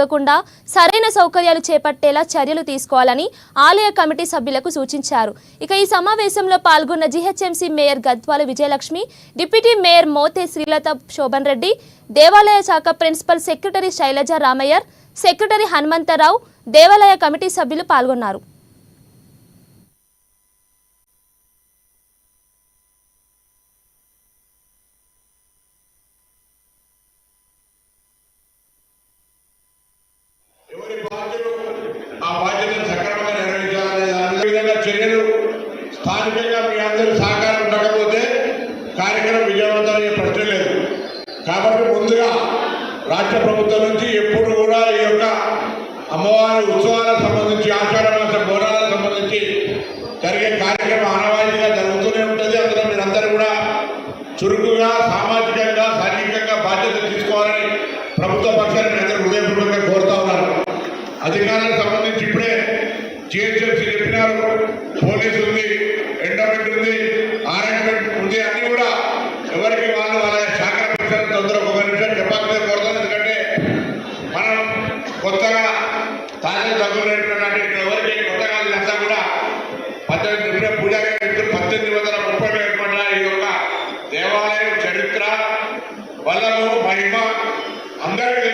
కాకుండా సరైన సౌకర్యాలు చేపట్టేలా చర్యలు తీసుకోవాలని ఆలయ కమిటీ సభ్యులకు సూచించారు. ఇక ఈ సమావేశంలో పాల్గొన్న GHMC mayor Gadwal Vijayalakshmi, deputy mayor Mothe Srilatha Shobhan Reddy, దేవాలయ శాఖ principal secretary Shailaja Ramaiyer, secretary Hanumantharao, దేవాలయ కమిటీ సభ్యులు పాల్గొన్నారు. చర్యలు స్థానికంగా మీ అందరూ సహకారం ఉండకపోతే కార్యక్రమం విజయవంతమయ్యే ప్రశ్న లేదు. కాబట్టి ముందుగా రాష్ట్ర ప్రభుత్వం నుంచి ఎప్పుడు కూడా ఈ యొక్క అమ్మవారి ఉత్సవాలకు సంబంధించి ఆషాఢ మాస బోనాలకు సంబంధించి జరిగే కార్యక్రమం ఆనవాయితీగా జరుగుతూనే ఉంటుంది. అందులో మీరందరూ కూడా చురుకుగా సామాజికంగా శారీరకంగా బాధ్యత తీసుకోవాలని ప్రభుత్వ పక్షాన్ని మీ అందరూ హృదయపూర్వకంగా కోరుతా ఉన్నారు. అధికారులకు సంబంధించి ఇప్పుడే జిహెచ్ఎంసీ చెప్పినారు, పోలీసు ఉంది, ఎండోమెంట్ ఉంది, ఆర్ఎండ్మెంట్ ఉంది, అన్ని కూడా ఎవరికి వాళ్ళ శాఖ పక్షాలు తొందరగా ఒక నిమిషం చెప్పాల్సిందే కోరుతాను. ఎందుకంటే మనం కొత్తగా తాజా దగ్గరైనటువంటి ఎవరికి కొత్తగా అంతా కూడా 18 పూజా 1830 ఏర్పడిన ఈ యొక్క దేవాలయం చరిత్ర, బలము, మహిమ అందరికీ